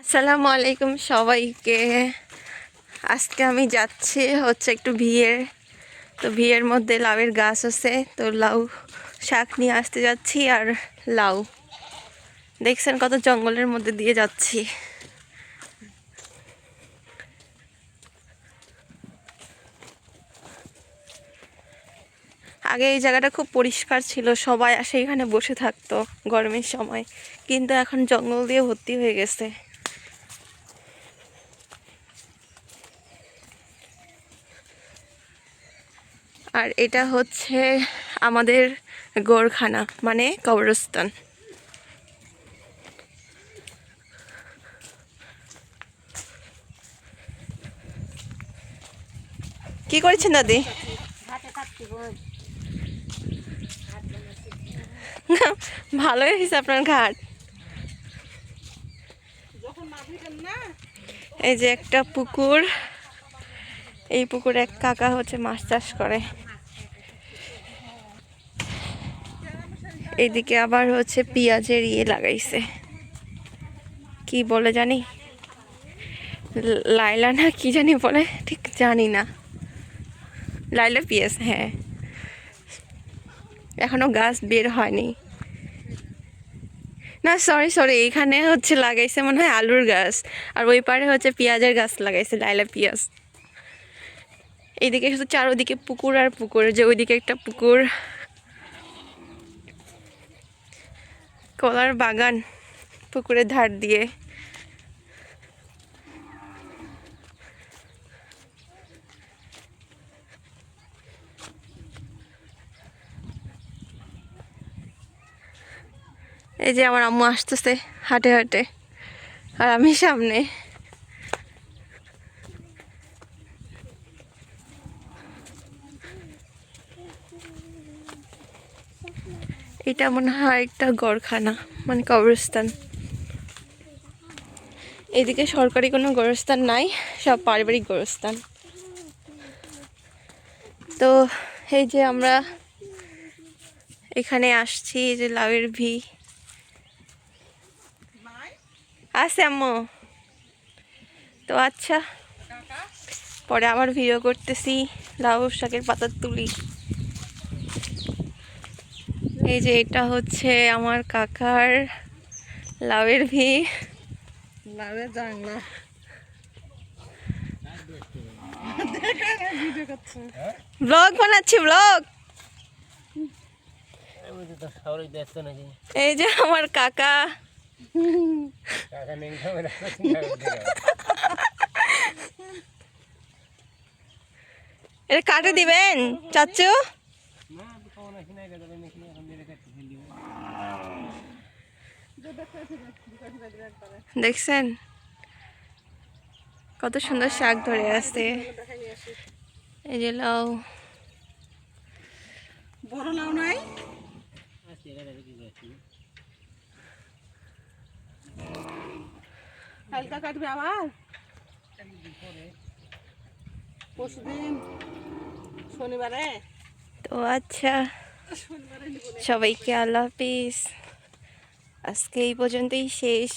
আসসালামু আলাইকুম সবাইকে। আজকে আমি যাচ্ছি একটু বিয়ের মধ্যে লাউয়ের গাছ আছে, তো লাউ শাক নিয়ে আসতে যাচ্ছি। আর লাউ দেখছেন কত জঙ্গলের মধ্যে দিয়ে যাচ্ছি। আগে এই জায়গাটা খুব পরিষ্কার ছিল, সবাই আসে এখানে বসে থাকতো গরমের সময়, কিন্তু এখন জঙ্গল দিয়ে ভর্তি হয়ে গেছে। আর এটা হচ্ছে আমাদের গোরখানা, মানে কবরস্থান। কি করছেন দাদি? ভালোই হয়েছে আপনার ঘাট। এই যে একটা পুকুর, এই পুকুরে এক কাকা হচ্ছে মাছ চাষ করে। এইদিকে আবার হচ্ছে পেঁয়াজের লাগাইছে, কি বলে জানি, লাইলা না কি জানি বলে, ঠিক জানি না। লাইলা পেঁয়াজ, হ্যাঁ। এখনো গাছ বের হয়নি। না, সরি, এখানে হচ্ছে লাগাইছে মনে হয় আলুর গাছ, আর ওই পারে হচ্ছে পেঁয়াজের গাছ লাগাইছে, লাইলা পেঁয়াজ। এইদিকে শুধু চারোদিকে পুকুর আর পুকুর, যে ওইদিকে একটা পুকুর, কলার বাগান পুকুরের ধার দিয়ে। এই যে আমার আম্মু আসতেছে হাঁটে হাঁটে, আর আমি সামনে। এটা মনে হয় একটা গড়খানা, মানে কবরস্থান। এদিকে সরকারি কোনো গোরস্থান নাই, সব পারিবারিক গোরস্থান। তো এই যে আমরা এখানে আসছি, এই যে লাউয়ের ভি আছে আম্মু। তো আচ্ছা, পরে আবার ভিডিও করতেছি, লাউ শাকের পাতা তুলি। এই যে এটা হচ্ছে আমার কাকার লাউয়ের ভি। ব্লগ বানাচ্ছি, ব্লগ। এই যে আমার কাকা, এটা কাটে দিবেন চাচু? দেখছেন কত সুন্দর শাক ধরে আছে। এই যে লাউ, বড় লাউ নাই, হালকা কাটবে আবার পরশুদিন শনিবারে। তো আচ্ছা, সবাইকে আল্লাহ হাফিজ। আজকে এই পর্যন্তই শেষ।